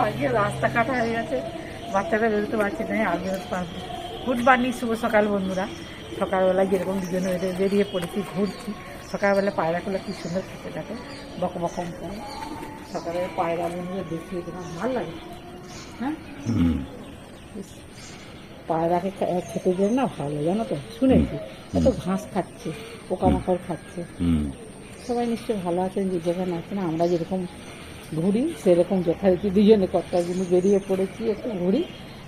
আজকে রাস্তা কাটা হয়ে গেছে, বাচ্চাটা বেরোতে পারছে না, আর বেরোতে পারবো। গুড মর্নিং, শুভ সকাল বন্ধুরা। সকালবেলায় যেরকম দুজনে বেরিয়ে পড়েছি, ঘুরছি। সকালবেলা পায়রাগুলো কি সুন্দর খেতে থাকে, বকম করে। সকালে পায়রা বন্ধুরা দেখিয়ে দিলাম, ভালো লাগে। হ্যাঁ, পায়রাকে খেতে গেলে না ভালো, জানো তো, শুনেছি এত ঘাস খাচ্ছে, পোকামাকড় খাচ্ছে। সবাই নিশ্চয়ই ভালো আছেন, যে যেখানে আছেন। আমরা যেরকম ঘুরি সেরকম যথারীতি দুজনে কর্তাগুলো বেরিয়ে পড়েছি, একটু ঘুরি,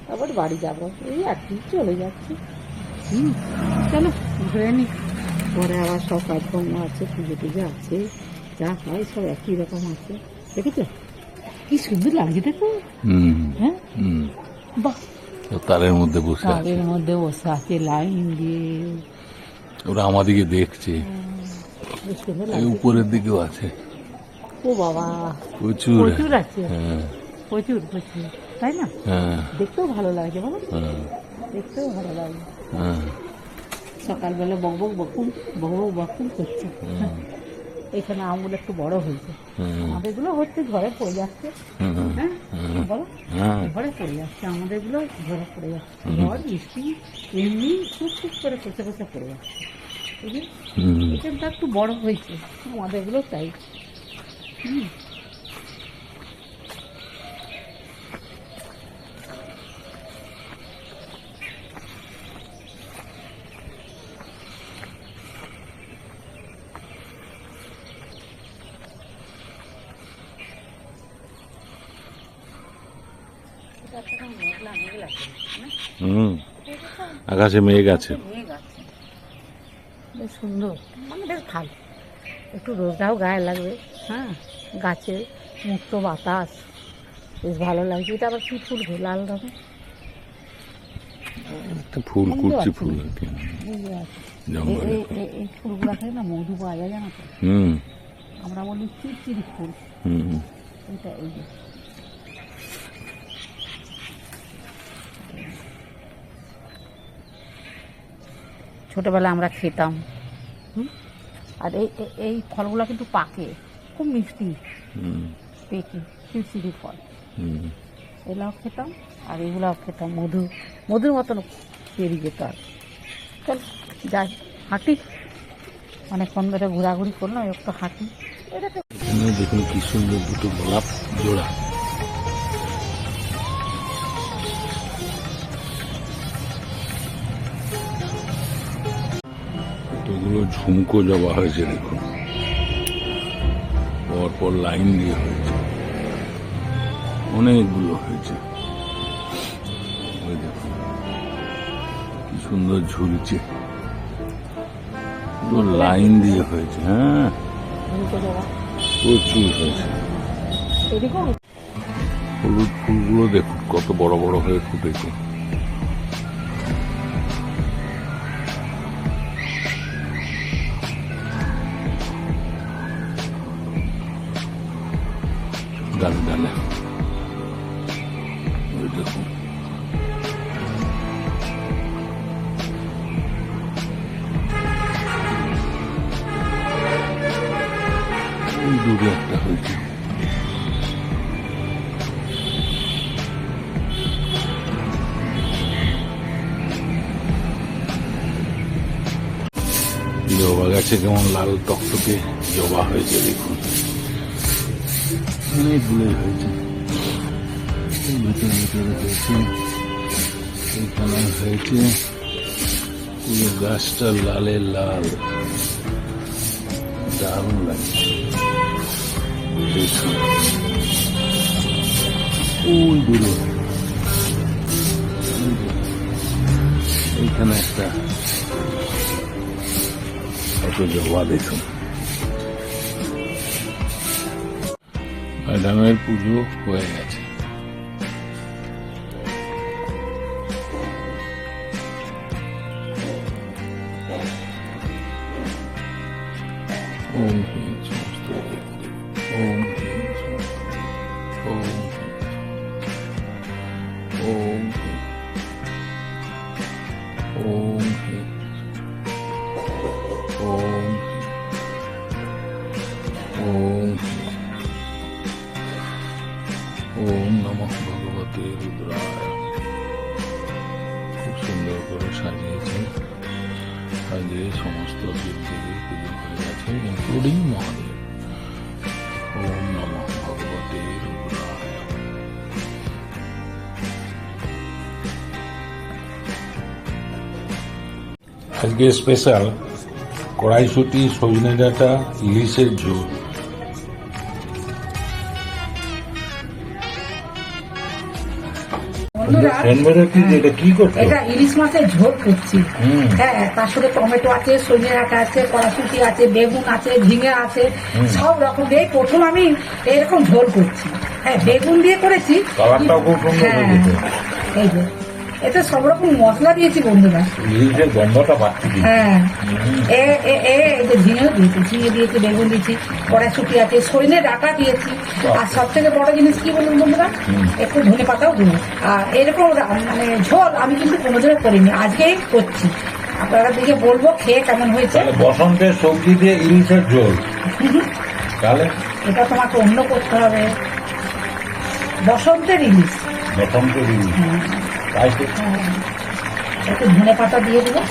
তারপর বাড়ি যাবো, এই আর কি, চলে যাচ্ছি। চলো ঘুরে নি, পরে আবার সব কাজকর্ম আছে, পুজো টুজো আছে, যা হয় সব একই রকম আছে। দেখেছো কি সুন্দর লাগছে, দেখো। হ্যাঁ, বাহ, তারের মধ্যে বসে আছে, তারের মধ্যে বসে আছে লাইন দিয়ে। ওরা আমাদিকে দেখছে। বেশ সুন্দর এই লাগছে। উপরের দিকেও আছে, ও বাবা, প্রচুর প্রচুর আছে। হ্যাঁ, প্রচুর প্রচুর, তাই না? হ্যাঁ, দেখতেও ভালো লাগছে বাবা, হ্যাঁ, দেখতেও ভালো লাগছে। হ্যাঁ, সকালবেলা বকবক বকুম করছে। এখানে আমগুলো একটু বড় হয়েছে, আমাদেরগুলো হচ্ছে ঘরে পড়ে যাচ্ছে। হ্যাঁ বলো, ঘরে পড়ে যাচ্ছে, আমাদেরগুলো ঘরে পড়ে যাচ্ছে। ঝড় বৃষ্টি এমনি খুব করে খসে খসে পড়ে যাচ্ছে। এখানটা একটু বড় হয়েছে, আমাদেরগুলো তাই। আকাশে মেঘ আছে, বেশ সুন্দর, মানে বেশ ভালো। একটু রোদটাও গায়ে লাগবে। হ্যাঁ, গাছের মুক্ত বাতাস, বেশ ভালো লাগছে। এটা আবার কি ফুল গো, লাল রঙের ফুল কুচি ফুল আর কি, এই ফুলগুলো থেকে না মধু পাওয়া যায়, জানো তো। আমরা বলি চিরচিরি ফুল। এটা এই যে ছোটবেলা আমরা খেতাম। আর এই ফলগুলো কিন্তু পাকে, খুব মিষ্টি, পেকে চিরচিরি ফল। এগুলাও খেতাম, আর এগুলাও খেতাম। মধুর মতন পেরিয়ে যেত। আর চল যাই, হাঁটি, অনেকক্ষণ ধরে ঘোরাঘুরি করলাম, একটু হাঁটি। দেখুন কি সুন্দর দুটো গোলাপ জোড়া। কতগুলো ঝুমকো জবা হয়েছে দেখুন, পরপর লাইন দিয়ে হয়েছে, অনেকগুলো হয়েছে। ওই দেখুন কি সুন্দর ঝুলছে, পুরো লাইন দিয়ে হয়েছে। হ্যাঁ, প্রচুর হয়েছে। হলুদ ফুলগুলো দেখুন কত বড় বড় হয়ে ফুটেছে। ডালে ডালে ওই দেখুন, দূরে একটা হয়েছে। জবা গাছে কেমন লাল টকটকে জবা হয়েছে দেখুন, অনেকগুলোই হয়েছে। ভিতরে ভিতরে হয়েছে, এখানে হয়েছে, পুরো গাছটা লালে লাল, দারুণ লাগছে। ওই দূরে এইখানে একটা কত জবা দেখুন। ম্যাডামের পুজো হয়ে গেছে। ওম হ্রিং সমস্ত ওম হ্রিং ওম ওম ওম ওম ওম ওম নমঃ আজকে সমস্ত দিক থেকে পুজো হয়ে গেছে, ইনক্লুডিং মহাদেব। ওম নমঃ ভগবতে রুদ্রায়। আজকে স্পেশাল কড়াইশুঁটি, সজনে ডাঁটা, ইলিশের ঝোল। বন্ধুরা, এটা কি করছো? এটা ইলিশ মাছের ঝোল করছি। হ্যাঁ, তার সাথে টমেটো আছে, সজনে ডাঁটা আছে, কড়াইশুঁটি আছে, বেগুন আছে, ঝিঙে আছে, সব রকম দিয়ে প্রথম আমি এরকম ঝোল করছি। হ্যাঁ, বেগুন দিয়ে করেছি। কালারটাও খুব সুন্দর হ্যাঁ, হয়েছে। এই যে এতে সব রকম মশলা দিয়েছি বন্ধুরা। ইলিশের গন্ধটা পাচ্ছি। হ্যাঁ, এই যে ঝিঙেও দিয়েছি, ঝিঙে দিয়েছি, বেগুন দিয়েছি, কড়াইশুঁটি আছে, সজনে ডাঁটা দিয়েছি। আর সব থেকে বড় জিনিস কি বলুন বন্ধুরা, একটু ধনে পাতাও দেবো। আর এরকম মানে ঝোল আমি কিন্তু কোনোদিনও করিনি, আজকেই করছি। আপনারা দিকে বলবো খেয়ে কেমন হয়েছে। তাহলে বসন্তের সবজি দিয়ে ইলিশের ঝোল, তাহলে এটা তোমাকে অন্য করতে হবে। বসন্তের ইলিশ। বসন্তের ইলিশ, তাই তো? একটু ধনে পাতা দিয়ে দেবো।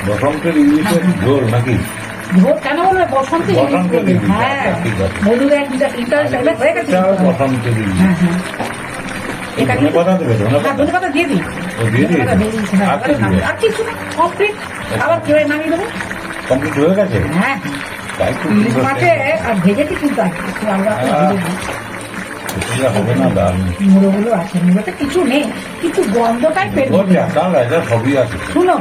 বসন্তের ইলিশের ঝোল নাকি? ঝোল কেন বলবে, বসন্তের ইলিশ বসন্তের বলবে। ইলিশ, হ্যাঁ, ঠিক আছে। বন্ধুরা ইন্টারেস্ট হয়ে গেছে। এটাও বসন্তের ইলিশ। হ্যাঁ, হ্যাঁ, এটা ধনে পাতা দেবে? ধনে হ্যাঁ, পাতা ধনে পাতা দিয়ে দিই। ও, দিয়ে দিয়েছে? ধনে পাতা দিয়ে দিয়েছি, হ্যাঁ, আর কি এবারে দিবে? আর কিছু কমপ্লিট। আবার কেউ নামিয়ে দেবো। কমপ্লিট হয়ে গেছে? হ্যাঁ, তাই তো ইলিশ মাছে আর ভেজেছি কিন্তু আছে একটু আলাদা করে ভেজে দিই। সেটা হবে না, দারুণ। মুড়োগুলো আছে, মুড়োতে কিছু নেই, কিন্তু গন্ধটাই পেট ওর ভরে যায়। চাল এটা সবই আছে। শুনো,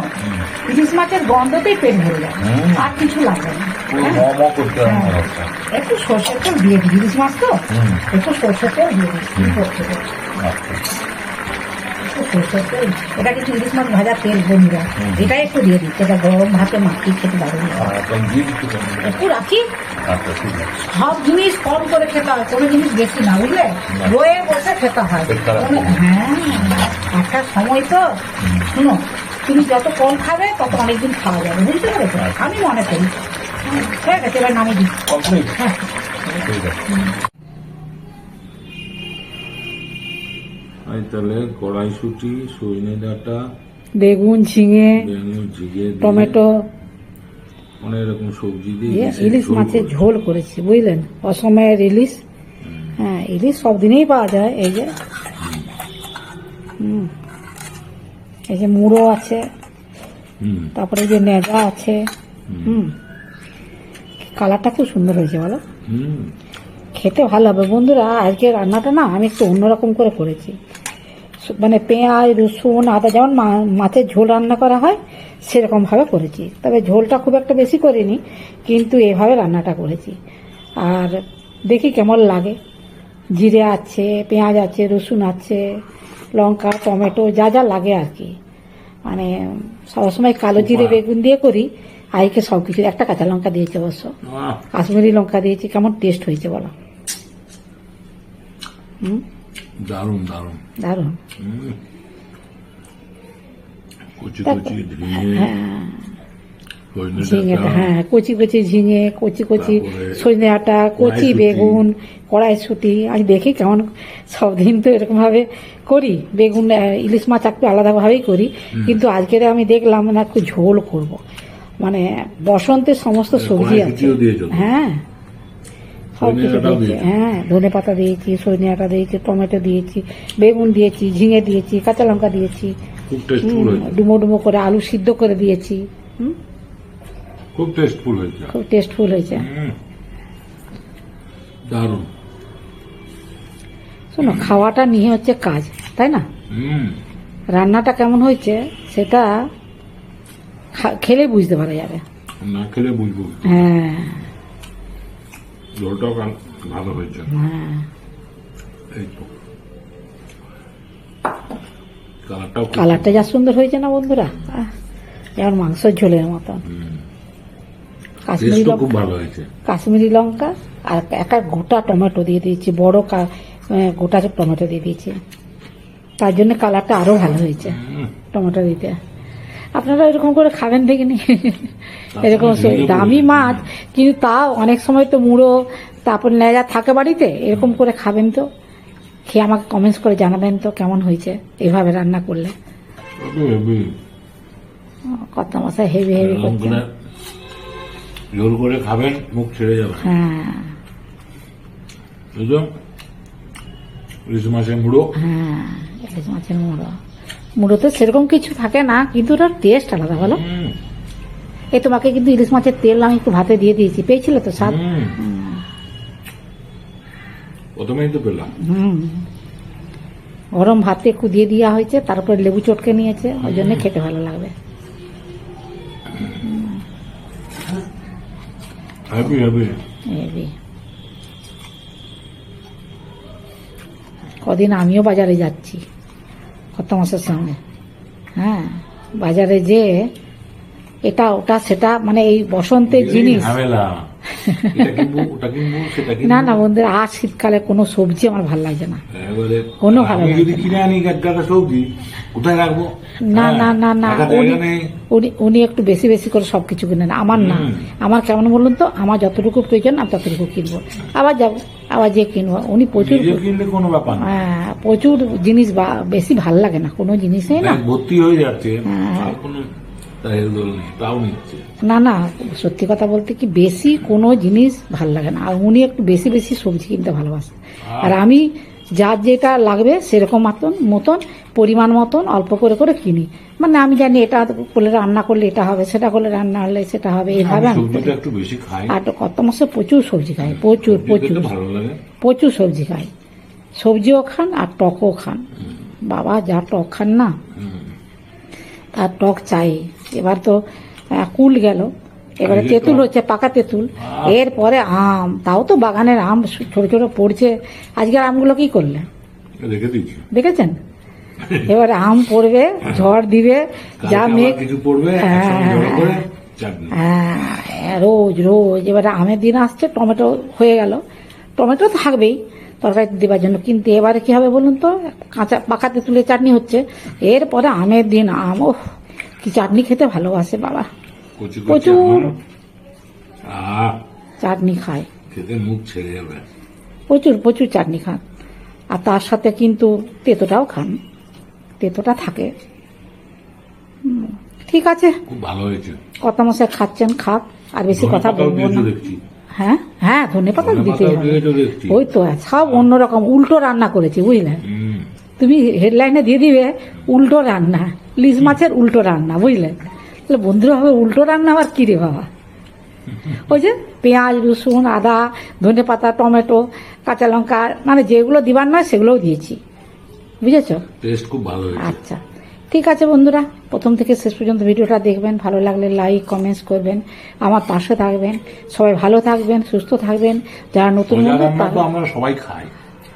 ইলিশ মাছের গন্ধতেই পেট ভরে যায়, হুম। আর কিছু লাগবে না। পুরো হ্যাঁ? ম করতে হবে না একটা। একটু সর্ষের তেল দিয়ে দিই, ইলিশ মাছ তো হুম। একটু সর্ষের তেল দিয়ে দিই। কি করতে হবে? আচ্ছা। একটু সর্ষের তেল, এটা কিন্তু ইলিশ মাছ ভাজা তেল বন্ধুরা, এটাই একটু দিয়ে দিই, এটা গরম ভাতে মাখিয়ে খেতে দারুণ লাগে। আর এখন দিয়ে দিচ্ছি কেমন? একটু রাখি। আচ্ছা, ঠিক আছে। সব জিনিস কম করে খেতে হয়, কোনো জিনিস বেশি না, বুঝলে? রয়ে বসে খেতে হয়। পেট খারাপ হ্যাঁ, একটা সময় তো, শুনো, তুমি যত কম খাবে তত অনেকদিন খাওয়া যাবে, বুঝতে পেরেছো? আমি মনে করি। হ্যাঁ, ঠিক আছে, এবার নামিয়ে দিই। কমপ্লিট? হ্যাঁ, ঠিক আছে। তাহলে কড়াইশুঁটি, সজনে ডাঁটা, বেগুন, ঝিঙে, বেগুন, ঝিঙে দিয়ে টমেটো অনেক রকম সবজি দিয়ে দিয়ে ইলিশের ইলিশ ঝোল মাছের করছি। ঝোল করেছি, বুঝলেন? অসময়ের ইলিশ। হ্যাঁ, ইলিশ সব দিনেই পাওয়া যায়। এই যে এই যে মুড়ো আছে, হুম, তারপরে এই যে নেজা আছে। কালারটা খুব সুন্দর হয়েছে, বলো? হুম। খেতে ভালো হবে বন্ধুরা। আজকে রান্নাটা না আমি একটু অন্যরকম করে করেছি, মানে পেঁয়াজ, রসুন, আদা যেমন মাছের ঝোল রান্না করা হয় সেরকম ভাবে করেছি। তবে ঝোলটা খুব একটা বেশি করিনি, কিন্তু এভাবে রান্নাটা করেছি। আর দেখি কেমন লাগে। জিরে আছে, পেঁয়াজ আছে, রসুন আছে, লঙ্কা, টমেটো, যা যা লাগে আর কি। মানে সবসময় কালো জিরে বেগুন দিয়ে করি, আজকে সব কিছু। একটা কাঁচা লঙ্কা দিয়েছি অবশ্য, আহ, কাশ্মীরি লঙ্কা দিয়েছি। কেমন টেস্ট হয়েছে বলো? দারুণ দারুণ। দারুণ। হুম। কচি কচি ঝিঙে, সজনে ঝিঙেটা, ডাঁটা, হ্যাঁ, কচি কচি ঝিঙে, কচি কচি তারপরে সজনে ডাঁটা, কচি কড়াইশুঁটি। বেগুন, কড়াইশুঁটি। আজ দেখি কেমন, সব দিন তো এরকম ভাবে করি। বেগুন, ইলিশ মাছ একটু আলাদাভাবেই করি, কিন্তু আজকের আমি দেখলাম না একটু ঝোল করব। মানে বসন্তের সমস্ত সবজি আছে। কড়াইশুঁটিও দিয়েছো তো? হ্যাঁ, সব কিছু সজনে ডাঁটাও দিয়েছি। দিয়েছো? হ্যাঁ, ধনে পাতা দিয়েছি, সজনে ডাঁটা দিয়েছি, টমেটো দিয়েছি, বেগুন দিয়েছি, ঝিঙে দিয়েছি, কাঁচা লঙ্কা দিয়েছি। খুব টেস্টফুল হয়েছে। ডুমো ডুমো করে আলু সিদ্ধ করে দিয়েছি। খুব টেস্টফুল হয়েছে। খুব টেস্টফুল হয়েছে। হুম। দারুণ। শোনো, খাওয়াটা নিয়ে হচ্ছে কাজ, তাই না? হুম। রান্নাটা কেমন হয়েছে সেটা খেলে বুঝতে পারা যাবে। না খেলে বুঝবো। হ্যাঁ, ঝোলটাও ভালো হয়েছে। হ্যাঁ, এই তো কালারটাও খুব কালারটা যা সুন্দর হয়েছে না বন্ধুরা, যেমন মাংসের ঝোলের মতন। কাশ্মীরি টেস্টও খুব লঙ্কা, ভালো হয়েছে। কাশ্মীরি লঙ্কা আর একটা গোটা টমেটো দিয়ে দিয়েছি, বড় গোটা টমেটো দিয়ে দিয়েছি। তার জন্য কালারটা আরো ভালো হয়েছে টমেটো দিতে। আপনারা এরকম করে খাবেন দেখিনি? এরকম দামি মাছ, কিন্তু তাও অনেক সময় তো মুড়ো, তারপর লেজা থাকে বাড়িতে, এরকম করে খাবেন তো। খেয়ে আমাকে কমেন্টস করে জানাবেন তো কেমন হয়েছে এভাবে রান্না করলে। কত মশাই হেভি হেভি এরকম করছেন। করে জোর করে খাবেন, মুখ ছেড়ে যাবে। হ্যাঁ বুঝলো, ইলিশ মাছের মুড়ো। হ্যাঁ, ইলিশ মাছের মুড়ো। মুড়োতে সেরকম কিছু থাকে না, কিন্তু ওটার টেস্ট আলাদা, বলো। হুম, এই তোমাকে কিন্তু ইলিশ মাছের তেল আমি একটু ভাতে দিয়ে দিয়েছি, পেয়েছিলে তো স্বাদ? হুম। প্রথমেই তো পেলাম। হুম, গরম ভাতে একটু দিয়ে দেওয়া হয়েছে, তারপরে লেবু চটকে নিয়েছে, ওই জন্য খেতে ভালো লাগবে। Happy happy. এই কদিন আমিও বাজারে যাচ্ছি কত মাসের সঙ্গে। হ্যাঁ, বাজারে যে এটা ওটা সেটা, মানে এই বসন্তের জিনিস। ঝামেলা, এটা কিনবো, ওটা কিনবো, সেটা কিনবো। না না বন্ধুরা, আর শীতকালে কোনো সবজি আমার ভালো লাগছে না। এবারে কোনো ভালো আমি লাগছে যদি না। কিনে আনি একটা সবজি, কোথায় রাখবো? না হ্যাঁ, না না না, রাখার উনি জায়গা নেই। উনি একটু বেশি বেশি করে সবকিছু কিনে না, আমার না। আমার কেমন বলুন তো, আমার যতটুকু প্রয়োজন আমি ততটুকু কিনবো, আবার যাবো আবার যে কিনবো। উনি প্রচুর, নিজে কিনলে কোনো ব্যাপার না, হ্যাঁ, প্রচুর জিনিস বেশি ভাল লাগে না কোনো জিনিসই না। ব্যাগ ভর্তি হয়ে যাচ্ছে, হ্যাঁ। আর কোনো তাই দোল নেই, তাও নিচ্ছে। না না, সত্যি কথা বলতে কি, বেশি কোনো জিনিস ভাল লাগে না। আর উনি একটু বেশি বেশি সবজি কিনতে ভালোবাসেন, আর আমি যার যেটা লাগবে সেরকম মতন পরিমাণ মতন অল্প করে করে কিনি। মানে আমি জানি এটা করলে রান্না করলে এটা হবে, সেটা করলে রান্না হলে সেটা হবে, এইভাবে আমি আমি করি। সবজিটা একটু বেশি খাই, আর কত মাসে প্রচুর সবজি খাই, প্রচুর সবজি প্রচুর খেতে ভালো লাগে। প্রচুর সবজি খাই। সবজিও খান আর টকও খান। বাবা যা টক খান না, তার টক চাই। এবার তো কুল গেল, এবারে আজকে তেঁতুল টক। হচ্ছে, পাকা তেঁতুল। এরপরে আম, তাও তো বাগানের আম ছোট ছোট পড়ছে। আজকের আমগুলো কি করলে রেখে দিচ্ছি, দেখেছেন? এবারে আম পড়বে, ঝড় দিবে, যা কালকে মেঘ। আবার কিছু পড়বে, একসঙ্গে জড়ো করে চাটনি। হ্যাঁ, রোজ রোজ। এবারে আমের দিন আসছে, টমেটো হয়ে গেল, টমেটো থাকবেই তরকারিতে দেওয়ার জন্য, কিন্তু এবারে কি হবে বলুন তো, কাঁচা পাকা তেঁতুলের চাটনি হচ্ছে। এরপরে আমের দিন আম, ওহ কি চাটনি খেতে ভালোবাসে বাবা, কচি কচি প্রচুর আম। আহ, চাটনি খায়, খেতে মুখ ছেড়ে যাবে। প্রচুর প্রচুর চাটনি খান। আর তার সাথে কিন্তু তেঁতোটাও খান, তেঁতোটা থাকে। ঠিক আছে, খুব ভালো হয়েছে। কত মশাই খাচ্ছেন, খাক, আর বেশি কথা ধনেপাতাও বলবো দিয়েছো না। দেখছি। হ্যাঁ হ্যাঁ, ধনেপাতা দিতে ধনেপাতাও হবে। দিয়েছো দেখছি। ওই তো সব অন্যরকম উল্টো রান্না করেছি, বুঝলে। হুম, তুমি হেডলাইনে দিয়ে দিবে উল্টো রান্না, ইলিশ মাছের উল্টো রান্না, বুঝলে। তাহলে বন্ধুরা হবে উল্টো রান্না আবার কি রে বাবা। ওই যে পেঁয়াজ রসুন আদা ধনেপাতা টমেটো কাঁচা লঙ্কা, মানে যেগুলো দিবার নয় সেগুলোও দিয়েছি, বুঝেছো। টেস্ট খুব ভালো হয়েছে। আচ্ছা ঠিক আছে বন্ধুরা, প্রথম থেকে শেষ পর্যন্ত ভিডিওটা দেখবেন, ভালো লাগলে লাইক কমেন্টস করবেন, আমার পাশে থাকবেন। সবাই ভালো থাকবেন, সুস্থ থাকবেন। যারা নতুন মজার বন্ধু রান্না তো তারা- আমরা সবাই খাই,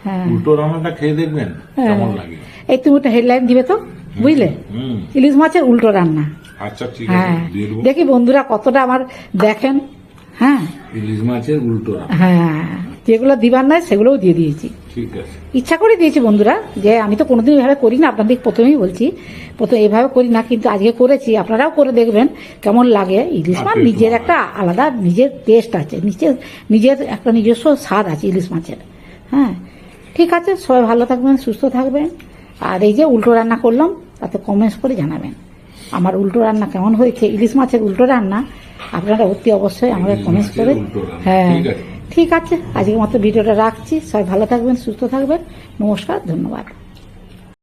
হ্যাঁ উল্টো রান্নাটা খেয়ে দেখবেন কেমন লাগে। এই তুমি একটা হেডলাইন দিবে তো, বুঝলে, হুম, ইলিশ মাছের উল্টো রান্না। আচ্ছা ঠিক আছে, হ্যাঁ, দিয়ে দেবো। দেখি বন্ধুরা কতটা আমার দেখেন। হ্যাঁ ইলিশ মাছের উল্টো রান্না, হ্যাঁ, যেগুলো দিবার নয় সেগুলোও দিয়ে দিয়েছি, ঠিক আছে। ইচ্ছা করে দিয়েছি বন্ধুরা। যে আমি তো কোনোদিন এভাবে করি না, আপনাদের প্রথমেই বলছি, প্রথমে এভাবে করি না, কিন্তু আজকে করেছি। আপনারাও করে দেখবেন কেমন লাগে। ইলিশ মাছ আর নিজের একটু একটা আলাদা নিজের টেস্ট আছে, নিজের একটা নিজস্ব স্বাদ আছে ইলিশ মাছের। হ্যাঁ ঠিক আছে, সবাই ভালো থাকবেন, সুস্থ থাকবেন। আর এই যে উল্টো রান্না করলাম, তাতে কমেন্টস করে জানাবেন আমার উল্টো রান্না কেমন হয়েছে, ইলিশ মাছের উল্টো রান্না। আপনারা অতি অবশ্যই আমাকে ইলিশ কমেন্টস মাছের করে। উল্টো রান্না, হ্যাঁ ঠিক আছে। ঠিক আছে, আজকের মতো ভিডিওটা রাখছি। সবাই ভালো থাকবেন, সুস্থ থাকবেন। নমস্কার, ধন্যবাদ।